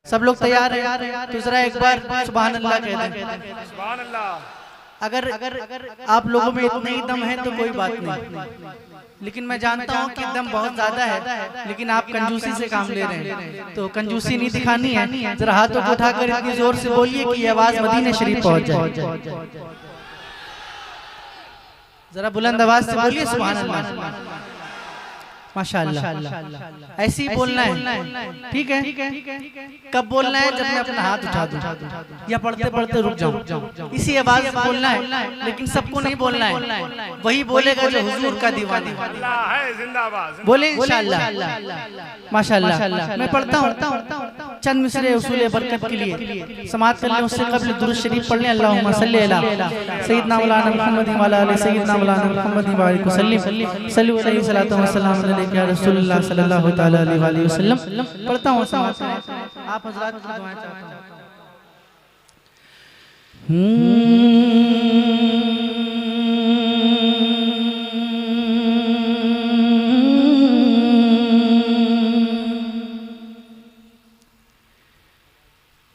सब लोग तैयार हैं तो जरा एक बार सुभान अल्लाह कह दें। सुभान अल्लाह। अगर आप लोगों में इतना ही दम है तो कोई बात नहीं, लेकिन मैं जानता हूँ कि दम बहुत ज्यादा है, लेकिन आप कंजूसी से काम ले रहे हैं तो कंजूसी नहीं दिखानी है। जरा हाथों को उठाकर इतनी जोर से बोलिए कि ये आवाज मदीने शरीफ पहुंच जाए। जरा बुलंद आवाज से बोलिए सुभान अल्लाह। माशाअल्लाह, ऐसे ही बोलना है, ठीक है। कब बोलना है? जब मैं अपना हाथ उठा दूं या पढ़ते पढ़ते रुक जाऊं, इसी आवाज में बोलना है। लेकिन सबको नहीं बोलना है, वही बोलेगा जो हुजूर का दीवाना है। जिंदाबाद बोले इंशाअल्लाह। माशाअल्लाह, मैं पढ़ता हूँ चंद मिसरे उसूल बरकत के लिए समाअत कर लें। उससे कबल दुरूद शरीफ पढ़ लें। अल्लाहुम्मा सल्ली अला सय्यिदना मौलाना मुहम्मद व अला सय्यिदना मौलाना मुहम्मद व बारिक वसल्लम सल्लल्लाहु अलैहि वसल्लम या रसूलुल्लाह सल्लल्लाहु तआला अलैहि वसल्लम। पढ़ता हूँ समाअत आप हजरात की दुआएं चाहता हूँ।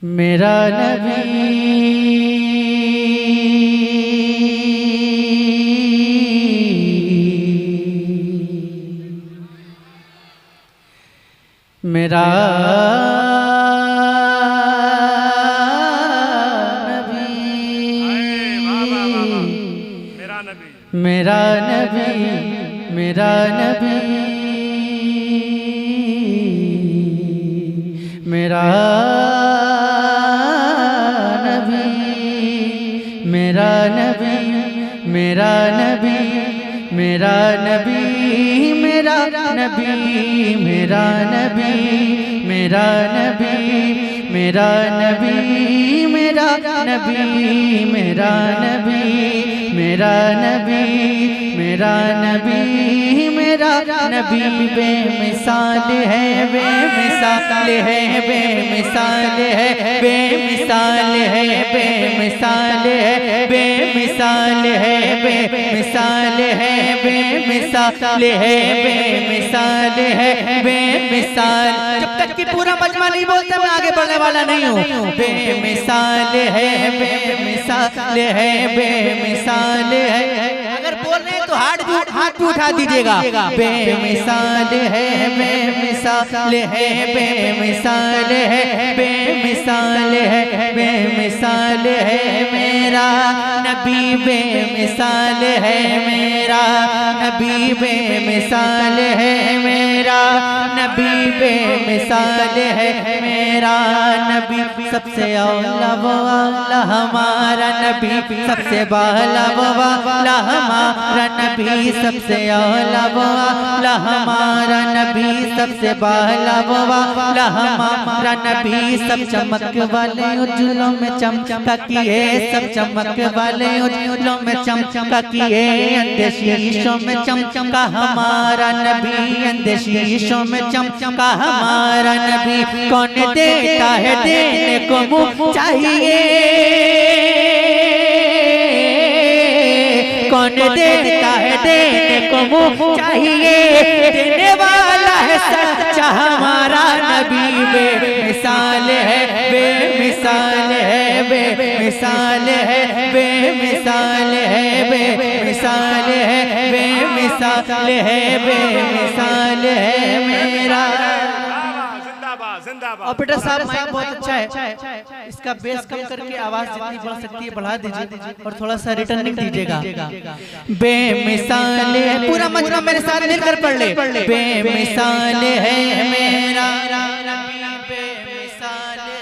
मेरा नबी मेरा मेरा नबी मेरा नबी मेरा नबी मेरा नबी मेरा नबी मेरा नबी मेरा नबी मेरा नबी मेरा नबी मेरा नबी मेरा नबी मेरा नबी मेरा नबी मेरा नबी मेरा नबी बेमिसाल है बेमिसाल है बेमिसाल है बेमिसाल है बेमिसाल है बेमिसाल है बेमिसाल है बेमिसाल है बेमिसाल है बेमिसाल। जब तक कि पूरा मजमा नहीं बोलता मैं आगे बढ़ने वाला नहीं हूँ। बेमिसाल है बेमिसाल है बेमिसाल है। अगर बोल रहे हैं तो हाथ भी उठा दीजिएगा। बेमिसाल है बेमिसाल है बेमिसाल है बेमिसाल है बेमिसाल है मेरा नबी बेमिसाल है मेरा नबी बेमिसाल है मेरा नबी बेमिसाल है मेरा नबी सबसे औला वो औला हमारा नबी सबसे बाला वो बाला हमारा नबी सबसे औला वो औला हमारा नबी सबसे बाला वो बाला हमारा नबी सब चमक वाले उज्जवलों में चमका किए सब चमक वाले उज्जवलों में चमका किए अंधेशीशों में चमका हमारा नबी अंधेशीशों में चमका हमारा नबी। कौन देता है देने को मुँह चाहिए कौन देता है देने को मुँह चाहिए देने वाला है सच्चा हमारा नबी बेमिसाल है बेमिसाल है बेमिसाल है बेमिसाल है बेमिसाल है बेमिसाल है बेमिसाल है मेरा। और बेटा साहब माइक बहुत अच्छा है, इसका बेस कम करके आवाज जितनी बढ़ सकती है बढ़ा दीजिए और थोड़ा सा रिटर्निंग दीजिएगा। बेमिसाल है पूरा मजमा मेरे साथ मिलकर पढ़ ले। बेमिसाल है मेरा बेमिसाल है।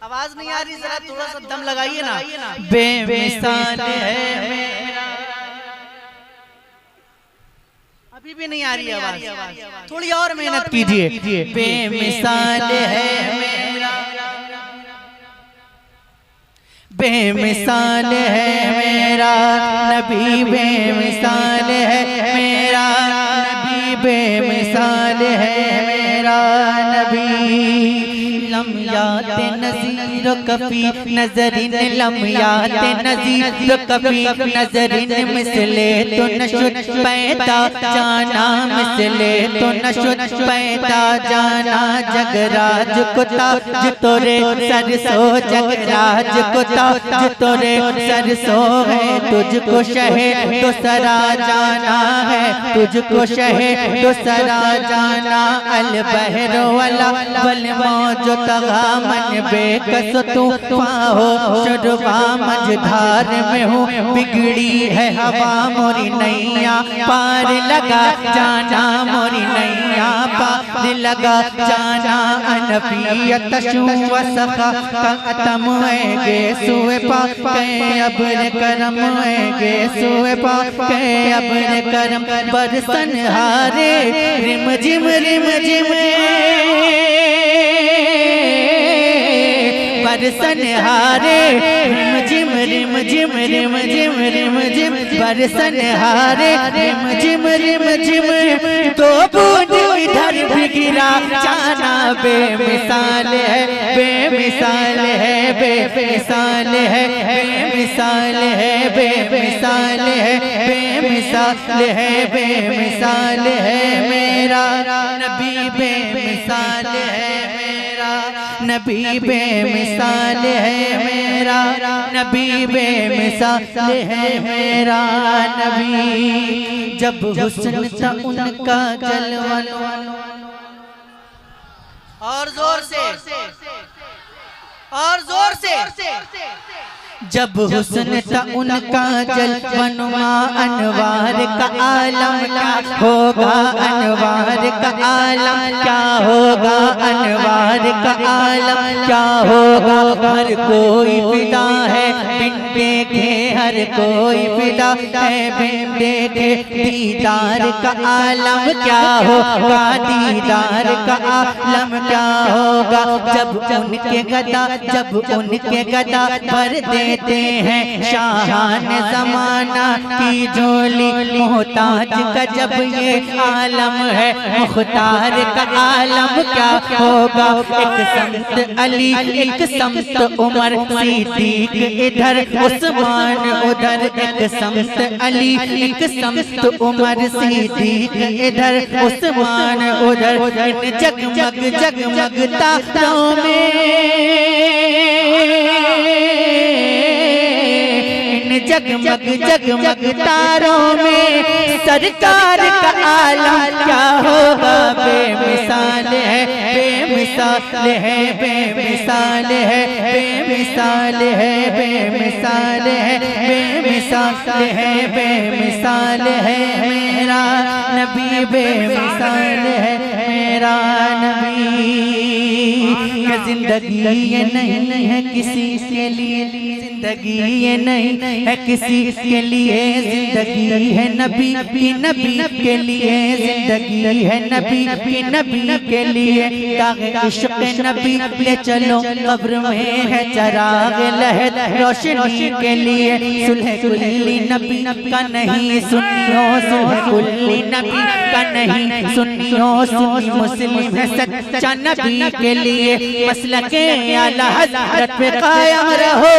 आवाज नहीं आ रही, जरा थोड़ा सा दम लगाइए ना। बेमिसाल है मेरा अभी भी नहीं आ रही आवाज, थोड़ी और मेहनत कीजिए। बेमिसाल है मेरा बेमिसाल है मेरा नबी बेमिसाल है मेरा नबी बेमिसाल है मेरा नबी। लम्यात नज़ीर कभी नजरिन लम्यात नज़ीर कभी नजरिन मिसले तो नशुद पैदा जाना मिसले तो नशुद पैदा जाना जगराज कुता जो तोरे सरसो जगराज कुता जो तोरे सरसो है तुझको शहे तो सरा जाना है तुझको शहे तो सरा जाना अल बहर वाला वल मौज तगा मन बेकस तू पाहो शुरुआ मझधार में हूँ बिगड़ी है हवा मोरी नैया पार लगा जाना मोरी नैया पार लगा जाना अनफियत शुआ सखा कतम गे सुए पा के अब्र करम गे सुए पा के अब्र करम बरसन हारे रिम जिम बरसन हारे रिम जिम बरसन हारे रिम जिम तो बूंद इधर भी गिरा जाना बेमिसाल है बेमिसाल है बेमिसाल है बेमिसाल है बेमिसाल है बेमिसाल है बेमिसाल है मेरा नबी बेमिसाल है मेरा नबी बेमिसाल है मेरा नबी बेमिसाल है मेरा नबी जब हुस्न था उनका जलवा और जोर से जब हुस्न था उनका जलवनुमा अनवार का आलम क्या होगा अनवार का आलम क्या होगा अनवार का आलम क्या होगा हर कोई फिदा है बिन देखे हर कोई फिदा है बिन देखे दीदार का आलम क्या होगा दीदार का आलम क्या होगा जब उनके गदा भर देते हैं शाहान जमाना की झोली मोहताज का जब ये आलम है मुख्तार का आलम क्या होगा एक समत अली एक समत उमर सिद्दीक इधर उस्मान उधर एक समत अली एक समत उमर सिद्दीक इधर उस्मान उधर इन जगमग तारों में जगमग तारों में सरकार का आलम क्या होगा बेमिसाल है बेमिसाल है बेमिसाल है बेमिसाल है बेमिसाल है बेमिसाल है बेमिसाल है मेरा नबी बेमिसाल है मेरा नबी जिंदगी ये नहीं है किसी के लिए जिंदगी ये नहीं है किसी के लिए जिंदगी है नबी के लिए जिंदगी है नबी के लिए ताक़े इश्क़ नबी ले चलो कब्र में है चराग लहद रोशनी के लिए सुलह कुल्ली नबी का नहीं सुनियो सुलह कुल्ली नबी का नहीं सुनियो सुनी मुस्लिम है सच्चा नबी के लिए मसलके आला हज़रत पे कायम रहो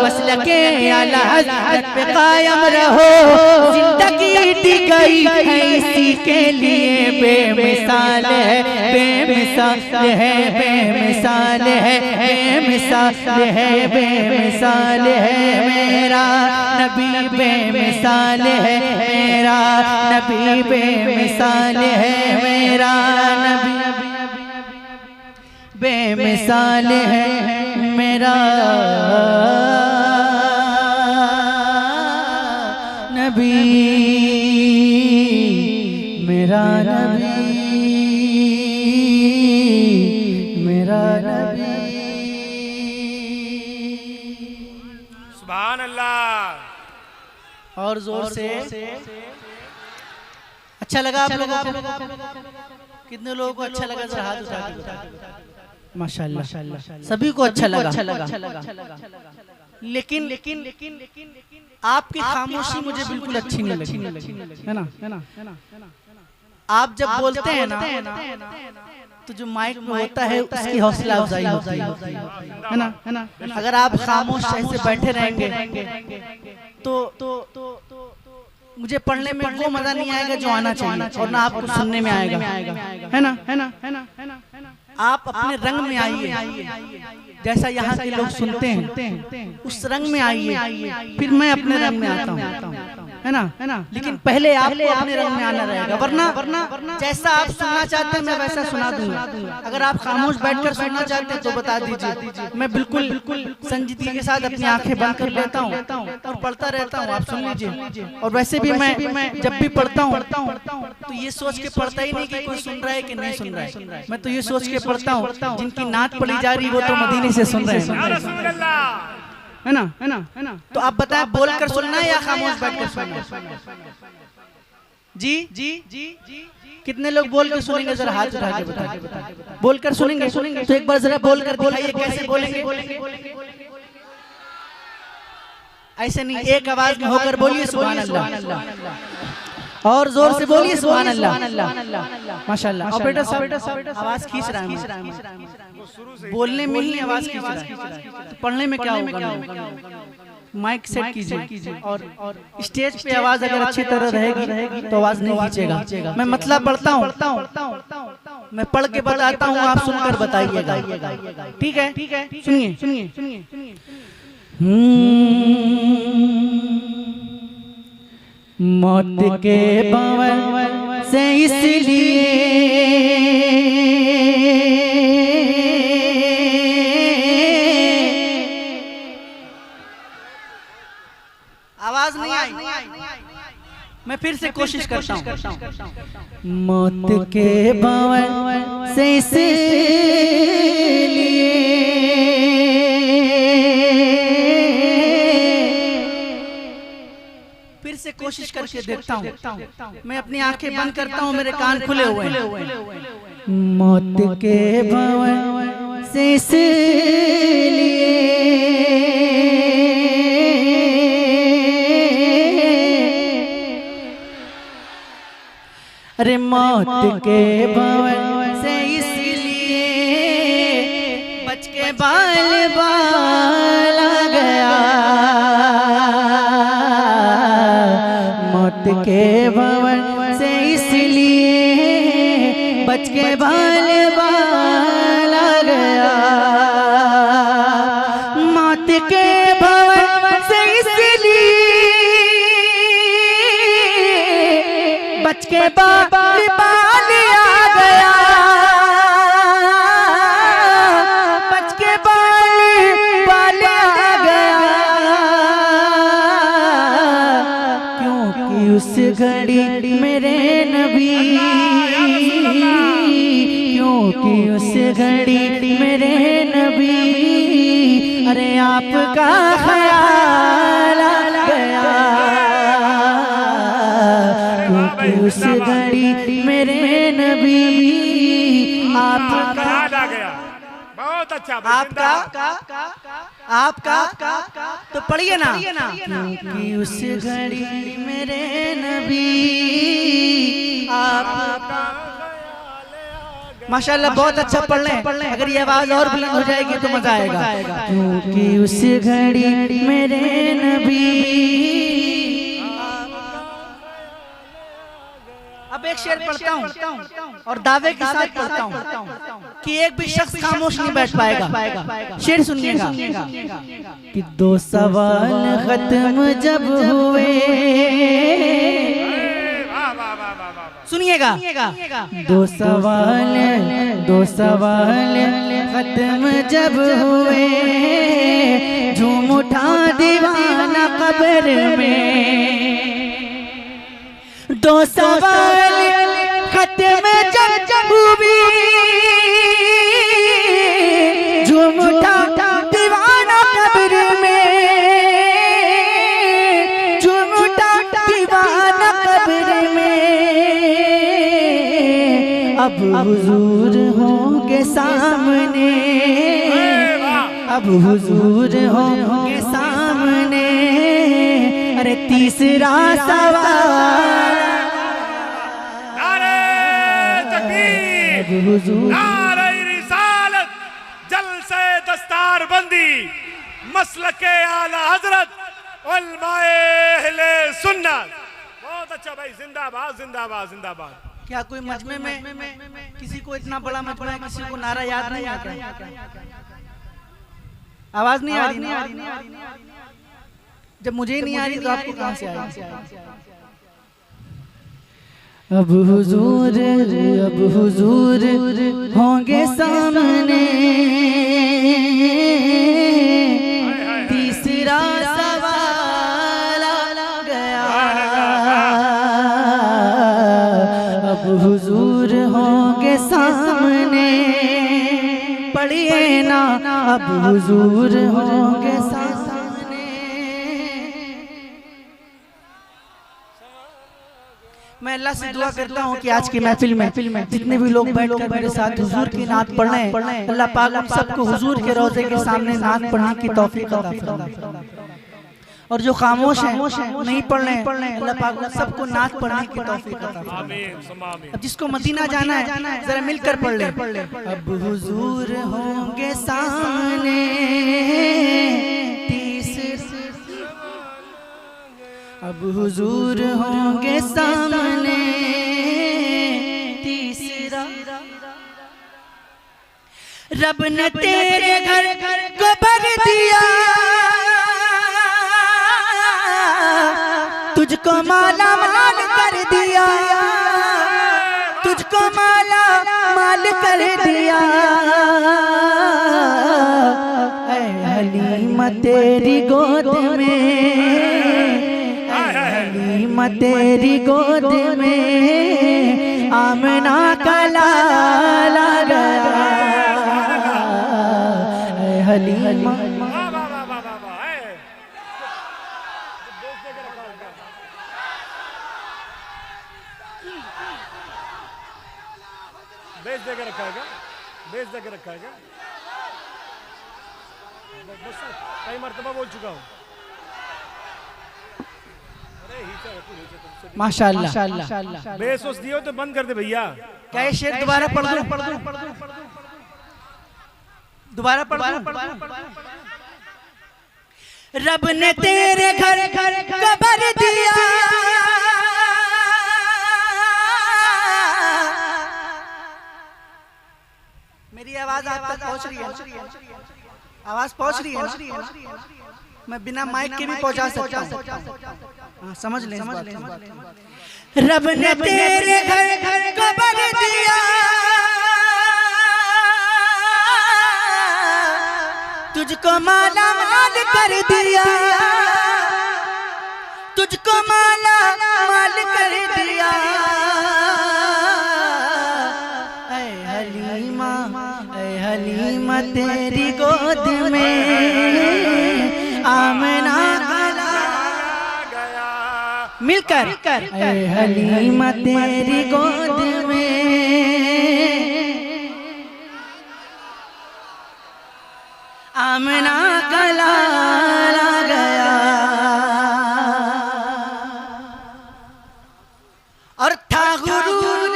मसलके आला हज़रत पे कायम रहो जिंदगी दी गई है इसी के लिए बेमिसाल है बेमिसाल है बेमिसाल है बेमिसाल है बेमिसाल है मेरा नबी बेमिसाल है मेरा नबी बेमिसाल है मेरा नबी बेमिसाल है मेरा नबी मेरा नबी मेरा नबी सुभान अल्लाह और जोर से अच्छा लगा आप लोगों को कितने लोगों को अच्छा लगा जरा हाथ उठा के माशाल्लाह सभी को अच्छा लगा लेकिन आपकी खामोशी मुझे बिल्कुल अच्छी नहीं लगी है ना आप जब बोलते हैं ना तो जो माइक में होता है उसकी हौसला अफजाई होती है ना। अगर आप खामोश ऐसे बैठे रहेंगे तो मुझे पढ़ने में वो मजा नहीं आएगा जो आना चाहिए, और ना आपको सुनने में आएगा, है ना। आप अपने रंग में आइए, जैसा यहाँ के लोग सुनते हैं उस रंग में आइए, फिर मैं अपने रंग में आता हूँ, है ना। लेकिन पहले आपको अपने रंग में आना रहेगा, वरना जैसा आप सुनना चाहते हैं मैं वैसा सुना दूंगा। अगर आप खामोश बैठकर सुनना चाहते हैं तो बता दीजिए, मैं बिल्कुल संजीदगी के साथ अपनी आंखें बंद कर लेता हूँ और पढ़ता रहता हूँ, आप सुन लीजिए। और वैसे भी मैं जब भी पढ़ता हूँ तो ये सोच के पढ़ता ही नहीं कि कोई सुन रहा है कि नहीं सुन रहा है, मैं तो ये सोच के पढ़ता हूँ जिनकी नात पढ़ी जा रही वो तो मदीने से सुन रहे हैं, है ना। तो आप बताएं, बोलकर सुनना है या खामोश बैठकर सुनना? जी कितने लोग बोलकर सुनेंगे? जरा हाथ उठा के बताइए। बोलकर सुनेंगे तो एक बार जरा बोलकर दिखाइए कैसे बोलेंगे। ऐसे नहीं, एक आवाज में होकर बोलिए सुभान अल्लाह, और जोर से बोलिए सुभान अल्लाह, माशाअल्लाह। और बेटा साहब आवाज खींच रहा है, बोलने में ही आवाज खींच रहा है, तो पढ़ने में क्या होगा? माइक सेट कीजिए, और स्टेज पे आवाज अगर अच्छी तरह रहेगी तो आवाज नहीं खींचेगा। मैं मतलब पढ़ता हूँ, मैं पढ़ के बताता हूँ, आप सुनकर बताइएगा, ठीक है? सुनिए। मौत के भंवर से इसलिए आवाज नहीं आई, मैं फिर से कोशिश करता हूँ। मौत के भंवर से इसलिए से कोशिश करके देखता हूँ, मैं अपनी आंखें बंद करता हूँ, मेरे कान खुले हुए हैं। मौत के भंवर से इसलिए अरे मौत के भंवर से इसलिए बच के बाल बाल आ गया, के भंवर से इसलिए बच के बाल बाल आ गया। मौत के भंवर से इसलिए बच के बाल बाल आ गया, बच के बाल बाल आ गया, उस घड़ी मेरे नबी, क्योंकि उस घड़ी मेरे नबी, अरे आपका ख्याल आ गया, क्योंकि उस घड़ी मेरे नबी आपका आ गया। बहुत अच्छा, आपका तो पढ़िए ना, क्योंकि उस घड़ी मेरे नबी आपका। माशाल्लाह बहुत अच्छा पढ़ लें, अगर ये आवाज और बुलंद हो जाएगी तो मजा आएगा। क्योंकि उस घड़ी मेरे नबी। अब एक शेर पढ़ता हूँ और दावे के साथ पढ़ता हूँ कि एक भी शख्स खामोश नहीं बैठ पाएगा। शेर सुनिएगा कि 2 सवाल खत्म जब हुए, सुनिएगा 2 सवाल खत्म जब हुए, झूम उठा दीवाना कब्र में। 2 सवाल खत्म जब हुए, झूम उठा दीवाना कब्र में, झूम उठा दीवाना कब्र में। अब हुजूर होंगे सामने, अब हुजूर होंगे सामने, अरे तीसरा सवाल। नारे रिसालत, जलसे दस्तार बंदी, मसलके आला हजरत, उलमाए अहले सुन्नत। बहुत अच्छा भाई, जिंदाबाद जिंदाबाद जिंदाबाद। क्या कोई मजमे में किसी को इतना बड़ा मजमा है, किसी को नारा याद नहीं आता? आवाज नहीं आ रही? जब मुझे ही नहीं आ रही तो आपको कहां से आएगी? अब हुजूर होंगे सामने, तीसरा सवाल आ गया। अब हुजूर होंगे सामने, पढ़िए ना, अब हुजूर होंगे सामने। मैं अल्लाह से दुआ करता हूँ कि आज की महफिल में जितने भी लोग बैठकर मेरे साथ हुजूर की नात पढ़ रहे हैं, अल्लाह पाक हम सबको हुजूर के रोज़े के सामने नात पढ़ने की तौफीक अता फरमाए। और जो खामोश हैं नहीं पढ़ रहे हैं, अल्लाह पाक सबको नात पढ़ने की तौफीक अता फरमाए। अब जिसको मदीना जाना है जरा मिलकर पढ़ ले। अब हुजूर होंगे सामने, अब हुजूर होंगे सामने, तीसरा रब ने तेरे घर को भर दिया, तुझको माला माल कर दिया, तुझको माला माल कर दिया। ऐ हलीमा तेरी गोद में, तेरी गोद में आमना का लाला गया। हलीमा बेच दे के रखा है क्या? बेच दे के रखा है क्या? बस कई मर्तबा बोल चुका हूँ। माशाअल्लाह। बेसोस दियो तो बंद कर दे भैया। क्या ये शेर दोबारा पढ़ दूं? दोबारा पढ़ दूं? रब ने तेरे घर को भर दिया, मेरी आवाज आप तक पहुंच रही है? आवाज पहुंच रही है? मैं बिना माइक के भी पहुंचा सकता हूं। समझ लें। रब ने तेरे घर को भर दिया, तुझको माला माल कर दिया, तुझको माला माल कर दिया। ऐ हलीमा तेरी गोद में आमना गया। मिलकर ऐ हलीमा तेरी गोद में आमना का लाला गया। और था गुरूर,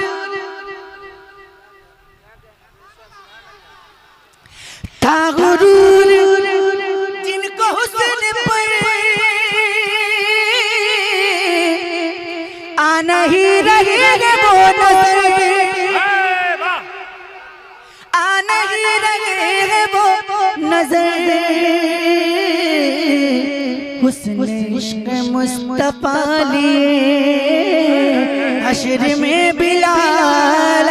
था गुरूर जिनको हुस्न पर आ नहीं रही वो नजर, आ नहीं रही वो नजर। हुस्न इश्क मुस्तफा लिए हश्र में बिलाल।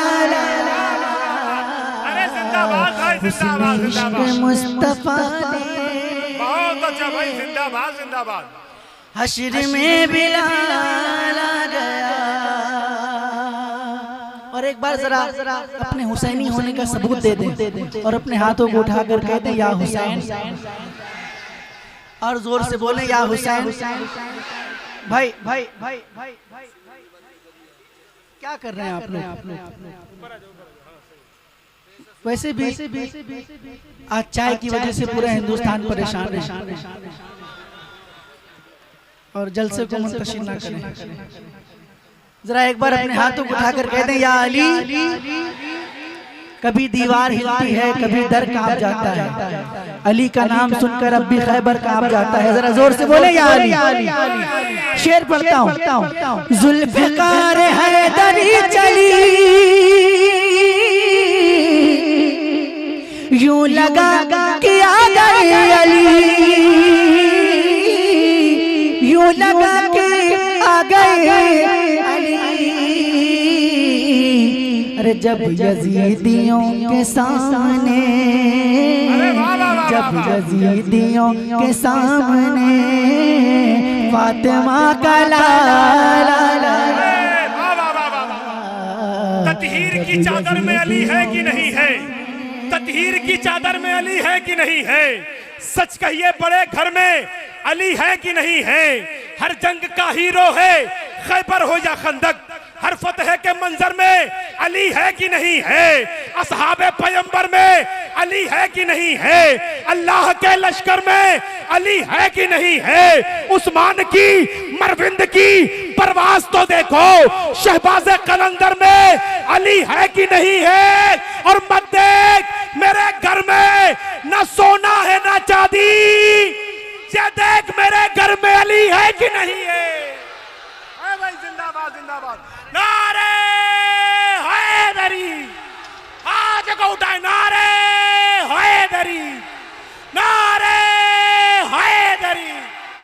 अरे जिंदाबाद भाई, जिंदाबाद जिंदाबाद। मुस्तफा बहुत अच्छा भाई, जिंदाबाद जिंदाबाद। हश्र में बिलाल आ गया। और एक बार जरा अपने हुसैनी होने का सबूत दे दें और अपने हाथों को उठाकर कह दें या हुसैन, और जोर से बोले या हुसैन। भाई भाई भाई भाई क्या कर रहे हैं आप लोग? वैसे भी आज चाय की वजह से पूरा हिंदुस्तान परेशान है, और जलसे को मुंतशिर ना करें। जरा एक बार अपने हाथों को उठाकर कह दें या अली कभी दीवार हिलती है, कभी दर कांप जाता है। अली का नाम सुनकर अब भी खैबर कांप जाता है। जरा जोर से बोले या अली। शेर पढ़ता हूँ। जुल्फ़िकार हैदरी चली, यूं लगा कि आ गए अली, यूं लगा कि आ गए अली। अरे जब यजीदियों के सामने, जब यजीदियों के सामने फातिमा का लाला। ततहीर की चादर में अली है कि नहीं है? ततहीर की चादर में अली है कि नहीं है? सच कहिए बड़े घर में अली है कि नहीं है? हर जंग का हीरो है, खैबर हो या खंदक, हर फतह के मंजर में अली है कि नहीं है? असहाबे पैगंबर में अली है कि नहीं है? अल्लाह के लश्कर में अली है कि नहीं है? उस्मान की मरविंद की परवाज तो देखो, शहबाज कलंदर में अली है कि नहीं है? और मत देख मेरे घर में ना सोना है ना चांदी, ये देख मेरे घर में अली है कि नहीं है? भाई जिंदाबाद जिंदाबाद, नारे हैदरी, आज को उठाए